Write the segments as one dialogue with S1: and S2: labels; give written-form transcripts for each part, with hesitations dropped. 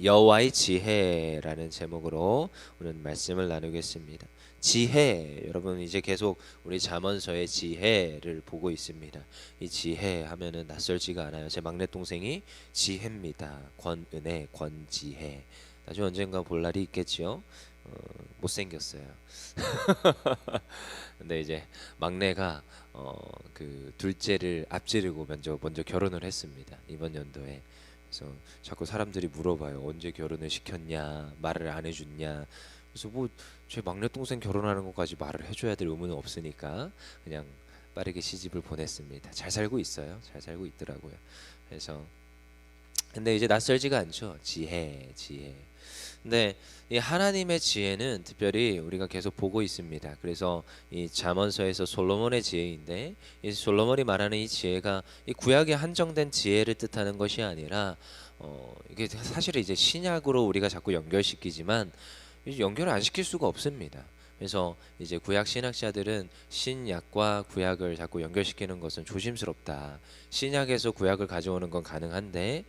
S1: 여호와의 지혜라는 제목으로 오늘 말씀을 나누겠습니다. 지혜, 여러분 이제 계속 우리 잠언서의 지혜를 보고 있습니다. 이 지혜 하면은 낯설지가 않아요. 제 막내 동생이 지혜입니다. 권은혜, 권지혜. 나중에 언젠가 볼 날이 있겠지요. 못생겼어요. 근데 이제 막내가 그 둘째를 앞지르고 먼저 결혼을 했습니다. 이번 연도에. 그래서 자꾸 사람들이 물어봐요. 언제 결혼을 시켰냐, 말을 안 해줬냐. 그래서 뭐 제 막내 동생 결혼하는 것까지 말을 해줘야 될 의무는 없으니까 그냥 빠르게 시집을 보냈습니다. 잘 살고 있어요. 잘 살고 있더라고요. 그래서 근데 이제 낯설지가 않죠. 지혜, 지혜. 근데 이 하나님의 지혜는 특별히 우리가 계속 보고 있습니다. 그래서 이 잠언서에서 솔로몬의 지혜인데, 이 솔로몬이 말하는 이 지혜가 이 구약에 한정된 지혜를 뜻하는 것이 아니라 이게 사실은 이제 신약으로 우리가 자꾸 연결시키지만 이제 연결을 안 시킬 수가 없습니다. 그래서 이제 구약 신학자들은 신약과 구약을 자꾸 연결시키는 것은 조심스럽다. 신약에서 구약을 가져오는 건 가능한데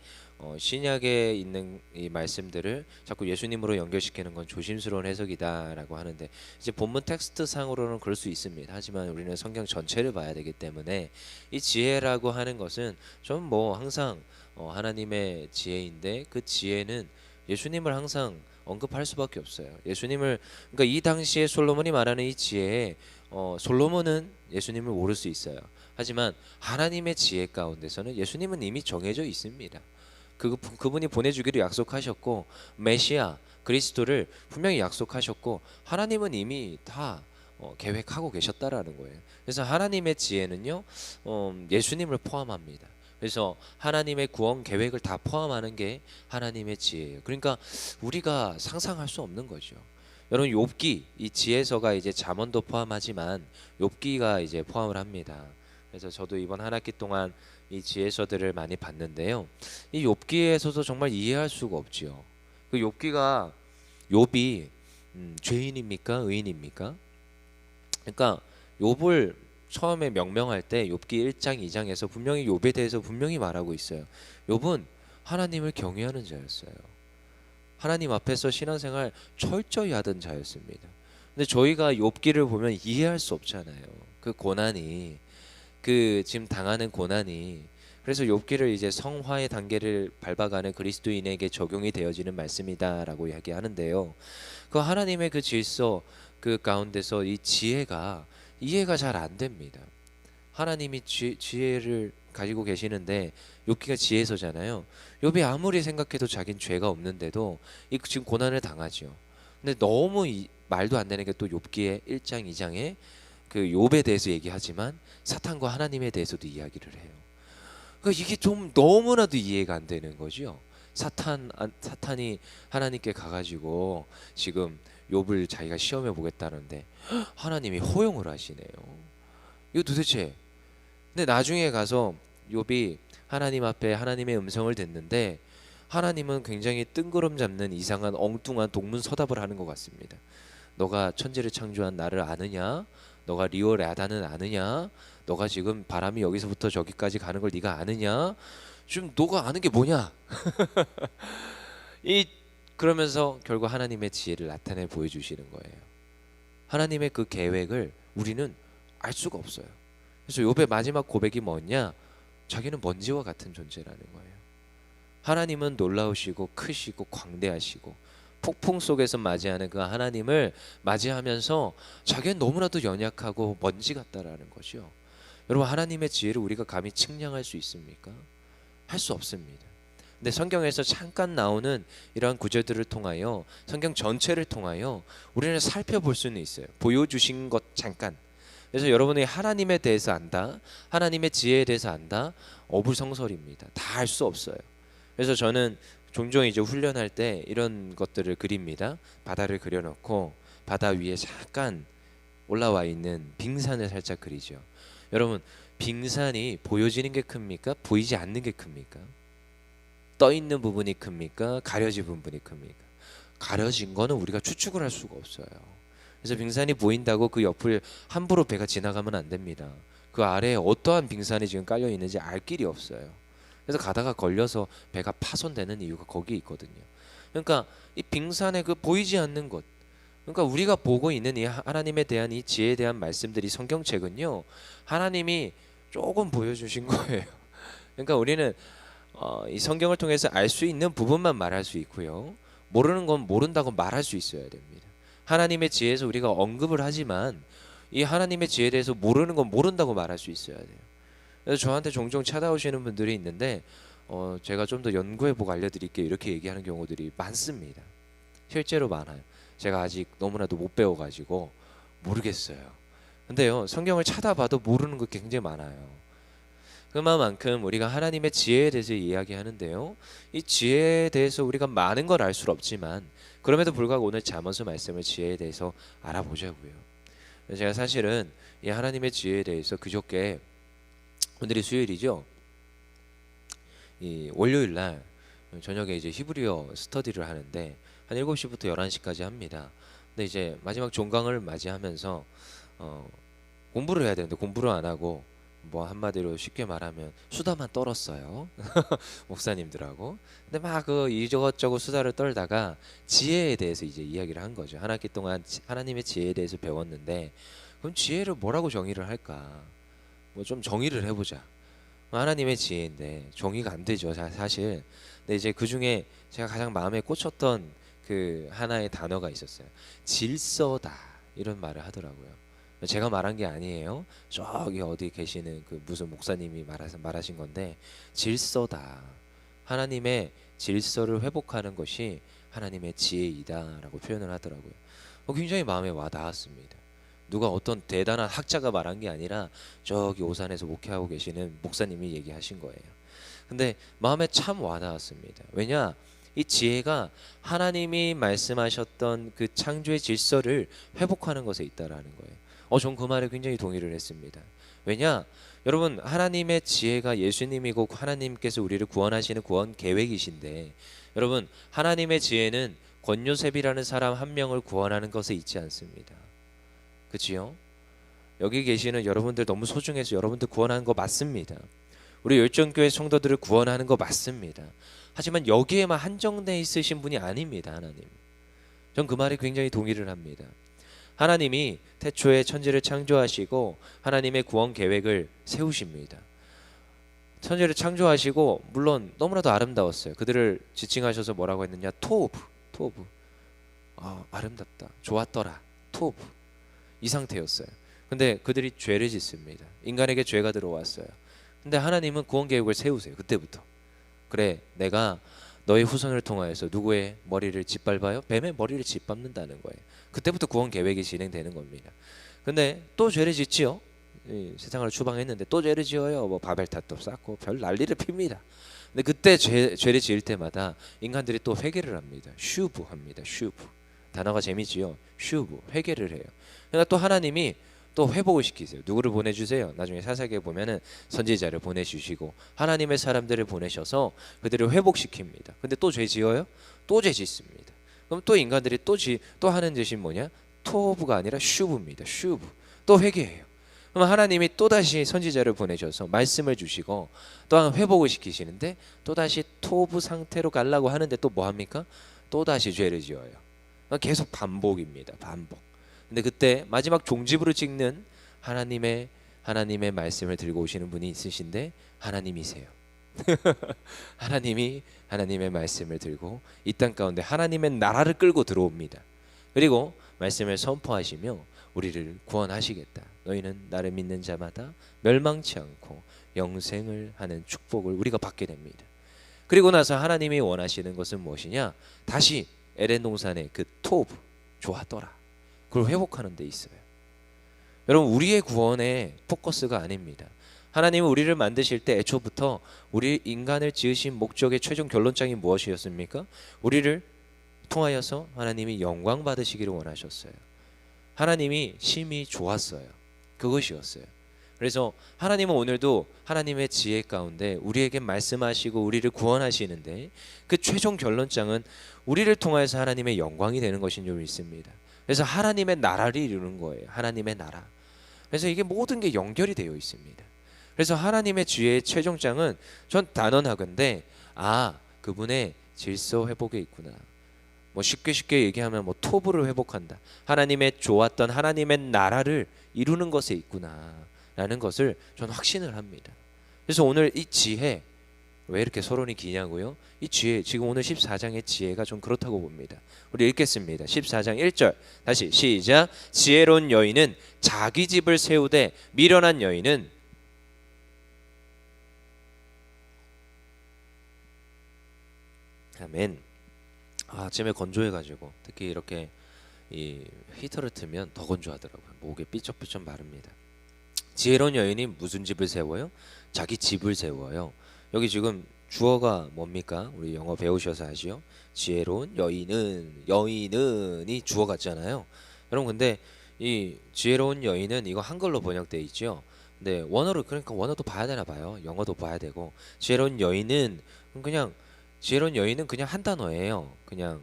S1: 신약에 있는 이 말씀들을 자꾸 예수님으로 연결시키는 건 조심스러운 해석이다라고 하는데, 이제 본문 텍스트 상으로는 그럴 수 있습니다. 하지만 우리는 성경 전체를 봐야 되기 때문에 이 지혜라고 하는 것은 좀 뭐 항상 하나님의 지혜인데, 그 지혜는 예수님을 항상 언급할 수밖에 없어요. 예수님을, 그러니까 이 당시에 솔로몬이 말하는 이 지혜에 솔로몬은 예수님을 모를 수 있어요. 하지만 하나님의 지혜 가운데서는 예수님은 이미 정해져 있습니다. 그분이 보내주기를 약속하셨고, 메시아 그리스도를 분명히 약속하셨고, 하나님은 이미 다 계획하고 계셨다라는 거예요. 그래서 하나님의 지혜는요, 예수님을 포함합니다. 그래서 하나님의 구원 계획을 다 포함하는 게 하나님의 지혜예요. 그러니까 우리가 상상할 수 없는 거죠. 여러분 욥기, 이 지혜서가 이제 잠언도 포함하지만 욥기가 이제 포함을 합니다. 그래서 저도 이번 한 학기 동안 이 지혜서들을 많이 봤는데요. 이 욥기에서도 정말 이해할 수가 없지요. 그 욥기가, 욥이 죄인입니까? 의인입니까? 그러니까 욥을 처음에 명명할 때 욥기 1장 2장에서 분명히 욥에 대해서 분명히 말하고 있어요. 욥은 하나님을 경외하는 자였어요. 하나님 앞에서 신앙생활 철저히 하던 자였습니다. 근데 저희가 욥기를 보면 이해할 수 없잖아요. 그 고난이, 그 지금 당하는 고난이. 그래서 욥기를 이제 성화의 단계를 밟아가는 그리스도인에게 적용이 되어지는 말씀이다라고 이야기하는데요. 그 하나님의 그 질서, 그 가운데서 이 지혜가 이해가 잘 안 됩니다. 하나님이 지혜를 가지고 계시는데, 욥기가 지혜서잖아요. 욥이 아무리 생각해도 자긴 죄가 없는데도 이 지금 고난을 당하죠. 근데 너무 말도 안 되는 게 또 욥기의 1장 2장에 그 욥에 대해서 얘기하지만 사탄과 하나님에 대해서도 이야기를 해요. 그러니까 이게 좀 너무나도 이해가 안 되는 거죠. 사탄이 하나님께 가가지고 지금 욥을 자기가 시험해 보겠다는데 하나님이 허용을 하시네요. 이거 도대체. 근데 나중에 가서 욥이 하나님 앞에 하나님의 음성을 듣는데, 하나님은 굉장히 뜬구름 잡는 이상한 엉뚱한 동문서답을 하는 것 같습니다. 너가 천지를 창조한 나를 아느냐? 너가 리오레아다는 아느냐? 너가 지금 바람이 여기서부터 저기까지 가는 걸 네가 아느냐? 지금 너가 아는 게 뭐냐? 이 그러면서 결국 하나님의 지혜를 나타내 보여주시는 거예요. 하나님의 그 계획을 우리는 알 수가 없어요. 그래서 욥의 마지막 고백이 뭐냐? 자기는 먼지와 같은 존재라는 거예요. 하나님은 놀라우시고 크시고 광대하시고 폭풍 속에서 맞이하는 그 하나님을 맞이하면서 자기는 너무나도 연약하고 먼지 같다라는 거죠. 여러분, 하나님의 지혜를 우리가 감히 측량할 수 있습니까? 할 수 없습니다. 근데 성경에서 잠깐 나오는 이러한 구절들을 통하여, 성경 전체를 통하여 우리는 살펴볼 수는 있어요. 보여주신 것 잠깐. 그래서 여러분이 하나님에 대해서 안다, 하나님의 지혜에 대해서 안다, 어불성설입니다. 다 알 수 없어요. 그래서 저는 종종 이제 훈련할 때 이런 것들을 그립니다. 바다를 그려놓고 바다 위에 잠깐 올라와 있는 빙산을 살짝 그리죠. 여러분, 빙산이 보여지는 게 큽니까? 보이지 않는 게 큽니까? 떠 있는 부분이 큽니까? 가려진 부분이 큽니까? 가려진 거는 우리가 추측을 할 수가 없어요. 그래서 빙산이 보인다고 그 옆을 함부로 배가 지나가면 안 됩니다. 그 아래에 어떠한 빙산이 지금 깔려 있는지 알 길이 없어요. 그래서 가다가 걸려서 배가 파손되는 이유가 거기에 있거든요. 그러니까 이 빙산의 그 보이지 않는 것, 그러니까 우리가 보고 있는 이 하나님에 대한 이 지혜에 대한 말씀들이 성경책은요, 하나님이 조금 보여주신 거예요. 그러니까 우리는 이 성경을 통해서 알 수 있는 부분만 말할 수 있고요, 모르는 건 모른다고 말할 수 있어야 됩니다. 하나님의 지혜에서 우리가 언급을 하지만 이 하나님의 지혜에 대해서 모르는 건 모른다고 말할 수 있어야 돼요. 그래서 저한테 종종 찾아오시는 분들이 있는데 제가 좀 더 연구해보고 알려드릴게요, 이렇게 얘기하는 경우들이 많습니다. 실제로 많아요. 제가 아직 너무나도 못 배워가지고 모르겠어요. 근데요, 성경을 찾아봐도 모르는 거 굉장히 많아요. 그만큼 우리가 하나님의 지혜에 대해서 이야기하는데요, 이 지혜에 대해서 우리가 많은 걸 알 수는 없지만 그럼에도 불구하고 오늘 잠언서 말씀을 지혜에 대해서 알아보자고요. 제가 사실은 이 하나님의 지혜에 대해서 그저께, 오늘이 수요일이죠, 이 월요일 날 저녁에 이제 히브리어 스터디를 하는데 한 7시부터 11시까지 합니다. 근데 이제 마지막 종강을 맞이하면서 공부를 해야 되는데 공부를 안 하고, 뭐 한마디로 쉽게 말하면 수다만 떨었어요. 목사님들하고. 근데 막 그 이것저것 수다를 떨다가 지혜에 대해서 이제 이야기를 한 거죠. 한 학기 동안 하나님의 지혜에 대해서 배웠는데, 그럼 지혜를 뭐라고 정의를 할까? 뭐 좀 정의를 해보자. 하나님의 지혜인데 정의가 안 되죠, 사실. 근데 이제 그 중에 제가 가장 마음에 꽂혔던 그 하나의 단어가 있었어요. 질서다, 이런 말을 하더라고요. 제가 말한 게 아니에요. 저기 어디 계시는 그 무슨 목사님이 말하신 건데, 질서다. 하나님의 질서를 회복하는 것이 하나님의 지혜이다라고 표현을 하더라고요. 굉장히 마음에 와 닿았습니다. 누가 어떤 대단한 학자가 말한 게 아니라 저기 오산에서 목회하고 계시는 목사님이 얘기하신 거예요. 근데 마음에 참 와 닿았습니다. 왜냐? 이 지혜가 하나님이 말씀하셨던 그 창조의 질서를 회복하는 것에 있다라는 거예요. 전 그 말에 굉장히 동의를 했습니다. 왜냐? 여러분, 하나님의 지혜가 예수님이고 하나님께서 우리를 구원하시는 구원 계획이신데, 여러분, 하나님의 지혜는 권요셉이라는 사람 한 명을 구원하는 것에 있지 않습니다. 그치요? 여기 계시는 여러분들 너무 소중해서 여러분들 구원하는 거 맞습니다. 우리 열정교회 성도들을 구원하는 거 맞습니다. 하지만 여기에만 한정돼 있으신 분이 아닙니다, 하나님. 전 그 말에 굉장히 동의를 합니다. 하나님이 태초에 천지를 창조하시고 하나님의 구원 계획을 세우십니다. 천지를 창조하시고 물론 너무나도 아름다웠어요. 그들을 지칭하셔서 뭐라고 했느냐? 토브. 아름답다, 좋았더라, 토브, 이 상태였어요. 근데 그들이 죄를 짓습니다. 인간에게 죄가 들어왔어요. 근데 하나님은 구원 계획을 세우세요. 그때부터. 그래, 내가 너의 후손을 통하여서 누구의 머리를 짓밟아요? 뱀의 머리를 짓밟는다는 거예요. 그때부터 구원 계획이 진행되는 겁니다. 근데 또 죄를 짓지요. 세상을 추방했는데 또 죄를 지어요. 뭐 바벨탑도 쌓고 별 난리를 핍니다. 근데 그때 죄를 지을 때마다 인간들이 또 회개를 합니다. 슈브 합니다. 슈브. 단어가 재미지요. 슈브, 회개를 해요. 그러니까 또 하나님이 또 회복을 시키세요. 누구를 보내주세요? 나중에 사사기에 보면은 선지자를 보내주시고 하나님의 사람들을 보내셔서 그들을 회복시킵니다. 근데 또 죄 지어요? 또 죄 짓습니다. 그럼 또 인간들이 또 하는 짓이 뭐냐? 토브가 아니라 슈브입니다. 슈브. 또 회개해요. 그럼 하나님이 또다시 선지자를 보내셔서 말씀을 주시고 또한 회복을 시키시는데 또다시 토브 상태로 가려고 하는데 또 뭐합니까? 또다시 죄를 지어요. 계속 반복입니다. 반복. 근데 그때 마지막 종지부를 찍는 하나님의 말씀을 들고 오시는 분이 있으신데 하나님이세요. 하나님이 하나님의 말씀을 들고 이 땅 가운데 하나님의 나라를 끌고 들어옵니다. 그리고 말씀을 선포하시며 우리를 구원하시겠다. 너희는 나를 믿는 자마다 멸망치 않고 영생을 하는 축복을 우리가 받게 됩니다. 그리고 나서 하나님이 원하시는 것은 무엇이냐? 다시 에덴 동산의 그 토브, 좋았더라, 그걸 회복하는 데 있어요. 여러분, 우리의 구원의 포커스가 아닙니다. 하나님은 우리를 만드실 때 애초부터 우리 인간을 지으신 목적의 최종 결론장이 무엇이었습니까? 우리를 통하여서 하나님이 영광 받으시기를 원하셨어요. 하나님이 심히 좋았어요. 그것이었어요. 그래서 하나님은 오늘도 하나님의 지혜 가운데 우리에게 말씀하시고 우리를 구원하시는데 그 최종 결론장은 우리를 통하여서 하나님의 영광이 되는 것인 줄 믿습니다. 그래서 하나님의 나라를 이루는 거예요. 하나님의 나라. 그래서 이게 모든 게 연결이 되어 있습니다. 그래서 하나님의 지혜의 최종장은 전 단언하건대 그분의 질서 회복에 있구나. 뭐 쉽게 얘기하면 뭐 토부를 회복한다. 하나님의 좋았던 하나님의 나라를 이루는 것에 있구나라는 것을 저는 확신을 합니다. 그래서 오늘 이 지혜, 왜 이렇게 서론이 기냐고요? 이 지혜, 지금 오늘 14장의 지혜가 좀 그렇다고 봅니다. 우리 읽겠습니다. 14장 1절 다시 시작. 지혜로운 여인은 자기 집을 세우되 미련한 여인은 아멘. 아침에 건조해가지고 특히 이렇게 이 히터를 틀면 더 건조하더라고요. 목에 삐쩍삐쩍 마릅니다. 지혜로운 여인이 무슨 집을 세워요? 자기 집을 세워요. 여기 지금 주어가 뭡니까? 우리 영어 배우셔서 아시죠? 지혜로운 여인은이 주어 같잖아요. 여러분 근데 이 지혜로운 여인은 이거 한글로 번역돼 있죠. 근데 원어로 그러니까 원어도 봐야 되나 봐요. 영어도 봐야 되고 지혜로운 여인은 그냥 지혜로운 여인은 그냥 한 단어예요. 그냥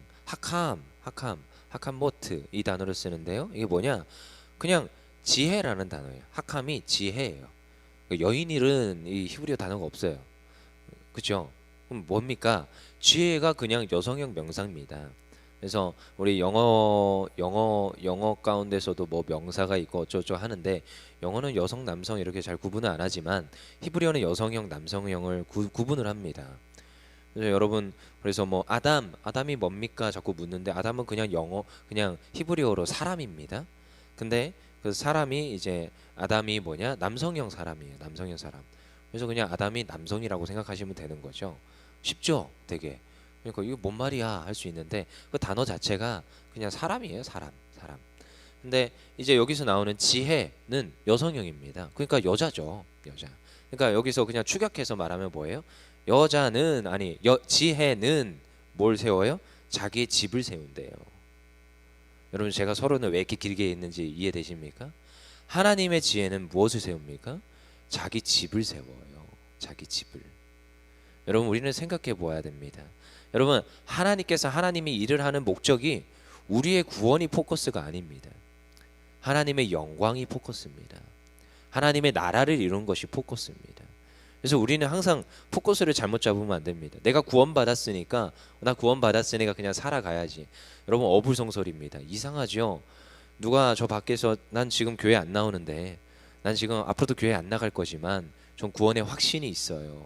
S1: 하캄모트 이 단어를 쓰는데요. 이게 뭐냐? 그냥 지혜라는 단어예요. 하캄이 지혜예요. 여인일은 이 히브리어 단어가 없어요. 그렇죠? 그럼 뭡니까? 지혜가 그냥 여성형 명사입니다. 그래서 우리 영어 가운데서도 뭐 명사가 있고 어쩌고 하는데 영어는 여성 남성 이렇게 잘 구분을 안 하지만 히브리어는 여성형 남성형을 구분을 합니다. 그래서 여러분 그래서 뭐 아담이 뭡니까 자꾸 묻는데 아담은 그냥 그냥 히브리어로 사람입니다. 근데 그 사람이 이제 아담이 뭐냐 남성형 사람이에요. 남성형 사람. 그래서 그냥 아담이 남성이라고 생각하시면 되는 거죠. 쉽죠, 되게. 그러니까 이거 뭔 말이야 할 수 있는데 그 단어 자체가 그냥 사람이에요, 사람. 근데 이제 여기서 나오는 지혜는 여성형입니다. 그러니까 여자죠, 여자. 그러니까 여기서 그냥 축약해서 말하면 뭐예요? 지혜는 뭘 세워요? 자기의 집을 세운대요. 여러분 제가 서론을 왜 이렇게 길게 했는지 이해되십니까? 하나님의 지혜는 무엇을 세웁니까? 자기 집을 세워요. 자기 집을. 여러분 우리는 생각해 보아야 됩니다. 여러분 하나님께서 하나님이 일을 하는 목적이 우리의 구원이 포커스가 아닙니다. 하나님의 영광이 포커스입니다. 하나님의 나라를 이루는 것이 포커스입니다. 그래서 우리는 항상 포커스를 잘못 잡으면 안 됩니다. 내가 구원받았으니까 그냥 살아가야지. 여러분 어불성설입니다. 이상하죠? 누가 저 밖에서 난 지금 교회 안 나오는데 난 지금 앞으로도 교회 안 나갈 거지만 전 구원의 확신이 있어요.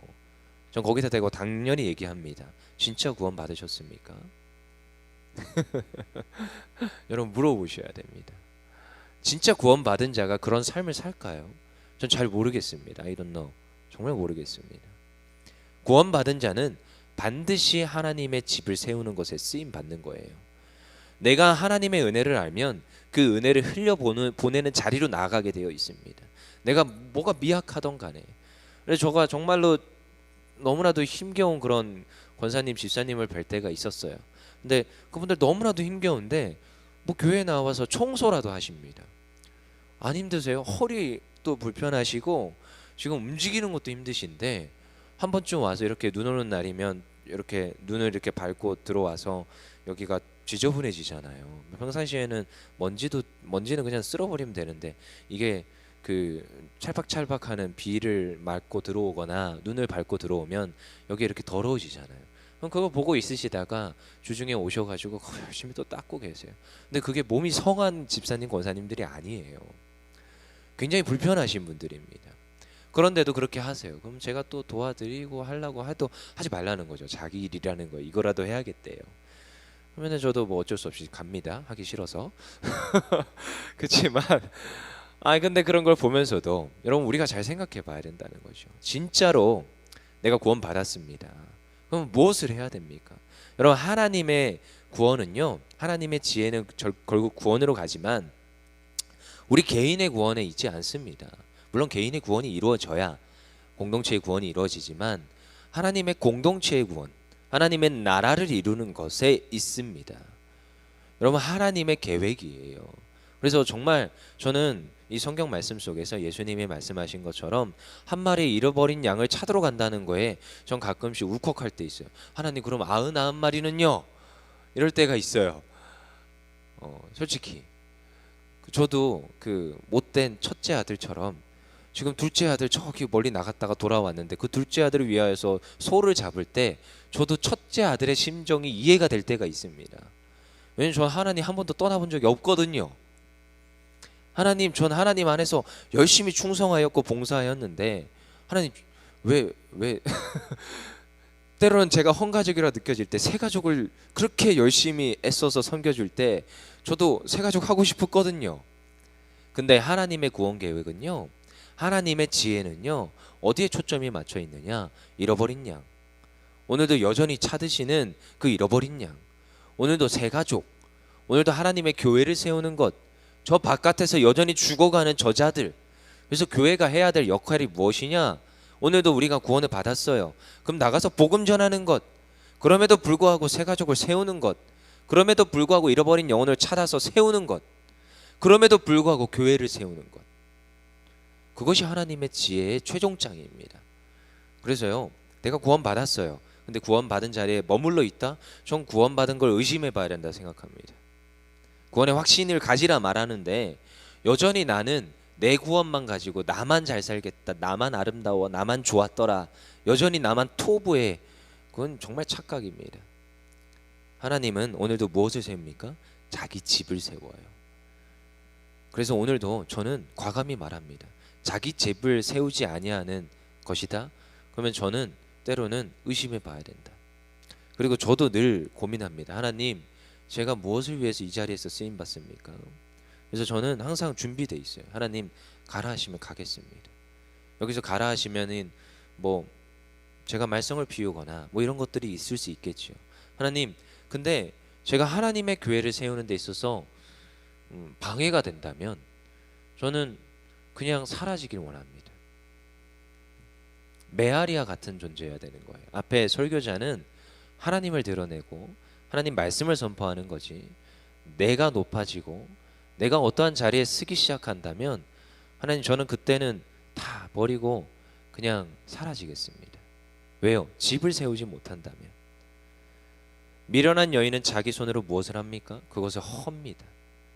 S1: 전 거기다 대고 당연히 얘기합니다. 진짜 구원 받으셨습니까? 여러분 물어보셔야 됩니다. 진짜 구원 받은 자가 그런 삶을 살까요? 전 잘 모르겠습니다. I don't know. 정말 모르겠습니다. 구원 받은 자는 반드시 하나님의 집을 세우는 것에 쓰임 받는 거예요. 내가 하나님의 은혜를 알면 그 은혜를 보내는 자리로 나아가게 되어 있습니다. 내가 뭐가 미약하던 간에. 그래서 저가 정말로 너무나도 힘겨운 그런 권사님, 집사님을 뵐 때가 있었어요. 근데 그분들 너무나도 힘겨운데 뭐 교회에 나와서 청소라도 하십니다. 안 힘드세요? 허리도 불편하시고 지금 움직이는 것도 힘드신데 한 번쯤 와서 이렇게 눈 오는 날이면 이렇게 눈을 이렇게 밟고 들어와서 여기가 지저분해지잖아요. 평상시에는 먼지는 그냥 쓸어버리면 되는데 이게 그 찰박찰박하는 비를 맞고 들어오거나 눈을 밟고 들어오면 여기 이렇게 더러워지잖아요. 그럼 그거 보고 있으시다가 주중에 오셔가지고 열심히 또 닦고 계세요. 근데 그게 몸이 성한 집사님, 권사님들이 아니에요. 굉장히 불편하신 분들입니다. 그런데도 그렇게 하세요. 그럼 제가 또 도와드리고 하려고 해도 하지 말라는 거죠. 자기 일이라는 거 이거라도 해야겠대요. 그러면은 저도 뭐 어쩔 수 없이 갑니다. 하기 싫어서. 그렇지만 근데 그런 걸 보면서도 여러분 우리가 잘 생각해 봐야 된다는 거죠. 진짜로 내가 구원 받았습니다. 그럼 무엇을 해야 됩니까? 여러분 하나님의 구원은요. 하나님의 지혜는 결국 구원으로 가지만 우리 개인의 구원에 있지 않습니다. 물론 개인의 구원이 이루어져야 공동체의 구원이 이루어지지만 하나님의 공동체의 구원, 하나님의 나라를 이루는 것에 있습니다. 여러분 하나님의 계획이에요. 그래서 정말 저는 이 성경 말씀 속에서 예수님이 말씀하신 것처럼 한 마리 잃어버린 양을 찾으러 간다는 거에 전 가끔씩 울컥할 때 있어요. 하나님 그럼 99마리는요? 이럴 때가 있어요. 솔직히 저도 그 못된 첫째 아들처럼 지금 둘째 아들 저기 멀리 나갔다가 돌아왔는데 그 둘째 아들을 위하여서 소를 잡을 때 저도 첫째 아들의 심정이 이해가 될 때가 있습니다. 왜냐면 전 하나님 한 번도 떠나본 적이 없거든요. 하나님, 전 하나님 안에서 열심히 충성하였고 봉사하였는데 하나님 왜 때로는 제가 헌가족이라 느껴질 때 새 가족을 그렇게 열심히 애써서 섬겨줄 때 저도 새 가족 하고 싶었거든요. 근데 하나님의 구원 계획은요, 하나님의 지혜는요, 어디에 초점이 맞춰 있느냐? 잃어버린 양. 오늘도 여전히 찾으시는 그 잃어버린 양. 오늘도 새 가족. 오늘도 하나님의 교회를 세우는 것. 저 바깥에서 여전히 죽어가는 저자들. 그래서 교회가 해야 될 역할이 무엇이냐? 오늘도 우리가 구원을 받았어요. 그럼 나가서 복음 전하는 것. 그럼에도 불구하고 새 가족을 세우는 것. 그럼에도 불구하고 잃어버린 영혼을 찾아서 세우는 것. 그럼에도 불구하고 교회를 세우는 것. 그것이 하나님의 지혜의 최종장입니다. 그래서요, 내가 구원받았어요. 근데 구원받은 자리에 머물러 있다? 전 구원받은 걸 의심해 봐야 된다 생각합니다. 구원의 확신을 가지라 말하는데 여전히 나는 내 구원만 가지고 나만 잘 살겠다, 나만 아름다워, 나만 좋았더라, 여전히 나만 토부해. 그건 정말 착각입니다. 하나님은 오늘도 무엇을 세웁니까? 자기 집을 세워요. 그래서 오늘도 저는 과감히 말합니다. 자기 집을 세우지 아니하는 것이다? 그러면 저는 때로는 의심해 봐야 된다. 그리고 저도 늘 고민합니다. 하나님, 제가 무엇을 위해서 이 자리에서 쓰임 받습니까? 그래서 저는 항상 준비돼 있어요. 하나님, 가라 하시면 가겠습니다. 여기서 가라 하시면은 뭐 제가 말썽을 피우거나 뭐 이런 것들이 있을 수 있겠죠. 하나님, 근데 제가 하나님의 교회를 세우는 데 있어서 방해가 된다면 저는 그냥 사라지길 원합니다. 메아리와 같은 존재여야 되는 거예요. 앞에 설교자는 하나님을 드러내고 하나님 말씀을 선포하는 거지, 내가 높아지고 내가 어떠한 자리에 쓰기 시작한다면 하나님, 저는 그때는 다 버리고 그냥 사라지겠습니다. 왜요? 집을 세우지 못한다면. 미련한 여인은 자기 손으로 무엇을 합니까? 그것을 헙니다.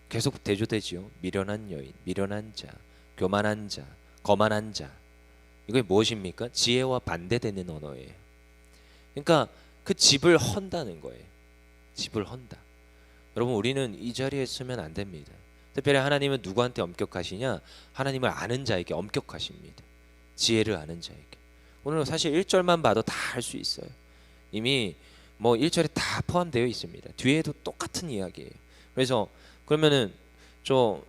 S1: 계속 대조되지요. 미련한 여인, 미련한 자, 교만한 자, 거만한 자. 이게 무엇입니까? 지혜와 반대되는 언어예요. 그러니까 그 집을 헌다는 거예요. 집을 헌다. 여러분, 우리는 이 자리에 서면 안 됩니다. 특별히 하나님은 누구한테 엄격하시냐? 하나님을 아는 자에게 엄격하십니다. 지혜를 아는 자에게. 오늘 사실 1절만 봐도 다 할 수 있어요. 이미 뭐 1절에 다 포함되어 있습니다. 뒤에도 똑같은 이야기예요. 그래서 그러면은 좀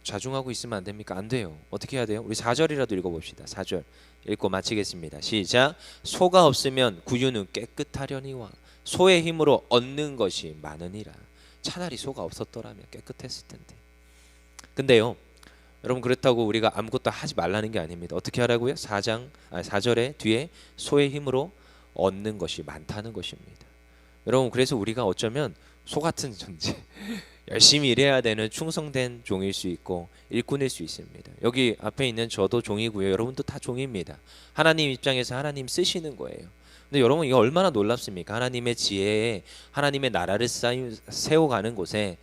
S1: 자중하고 있으면 안 됩니까? 안 돼요. 어떻게 해야 돼요? 우리 4절이라도 읽어봅시다. 4절 읽고 마치겠습니다. 시작. 소가 없으면 구유는 깨끗하려니와 소의 힘으로 얻는 것이 많으니라. 차라리 소가 없었더라면 깨끗했을 텐데. 근데요, 여러분, 그렇다고 우리가 아무것도 하지 말라는 게 아닙니다. 어떻게 하라고요? 4절에 뒤에 소의 힘으로 얻는 것이 많다는 것입니다. 여러분, 그래서 우리가 어쩌면 소 같은 존재, 열심히 일해야 되는 충성된 종일 수 있고 일꾼일 수 있습니다. 여기 앞에 있는 저도 종이고요. 여러분도 다 종입니다. 하나님 입장에서 하나님 쓰시는 거예요. 근데 여러분, 이거 얼마나 놀랍습니까? 하나님의 지혜에 하나님의 나라를 세워가는 곳에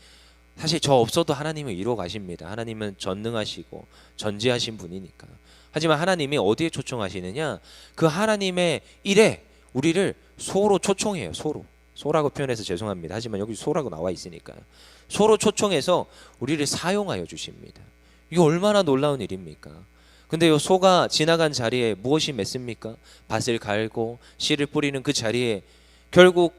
S1: 사실 저 없어도 하나님은 이루어 가십니다. 하나님은 전능하시고 전지하신 분이니까. 하지만 하나님이 어디에 초청하시느냐? 그 하나님의 일에 우리를 소로 초청해요. 소라고 표현해서 죄송합니다. 하지만 여기 소라고 나와 있으니까요. 소로 초청해서 우리를 사용하여 주십니다. 이게 얼마나 놀라운 일입니까? 근데 이 소가 지나간 자리에 무엇이 맺습니까? 밭을 갈고 씨를 뿌리는 그 자리에 결국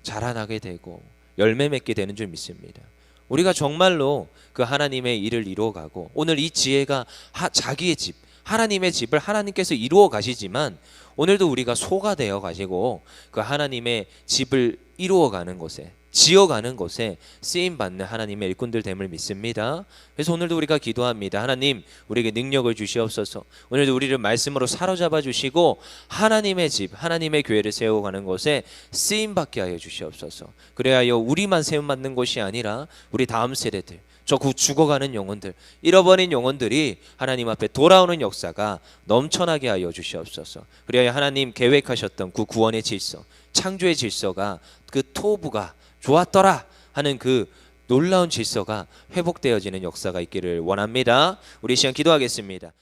S1: 자라나게 되고 열매 맺게 되는 줄 믿습니다. 우리가 정말로 그 하나님의 일을 이루어가고 오늘 이 지혜가 자기의 집, 하나님의 집을 하나님께서 이루어 가시지만 오늘도 우리가 소가 되어 가시고 그 하나님의 집을 이루어가는 곳에, 지어가는 곳에 쓰임받는 하나님의 일꾼들 됨을 믿습니다. 그래서 오늘도 우리가 기도합니다. 하나님, 우리에게 능력을 주시옵소서. 오늘도 우리를 말씀으로 사로잡아 주시고 하나님의 집, 하나님의 교회를 세워가는 곳에 쓰임받게 하여 주시옵소서. 그래야 우리만 세움받는 것이 아니라 우리 다음 세대들, 저 죽어가는 영혼들, 잃어버린 영혼들이 하나님 앞에 돌아오는 역사가 넘쳐나게 하여 주시옵소서. 그래야 하나님 계획하셨던 그 구원의 질서, 창조의 질서가, 그 토부가 좋았더라 하는 그 놀라운 질서가 회복되어지는 역사가 있기를 원합니다. 우리 시간 기도하겠습니다.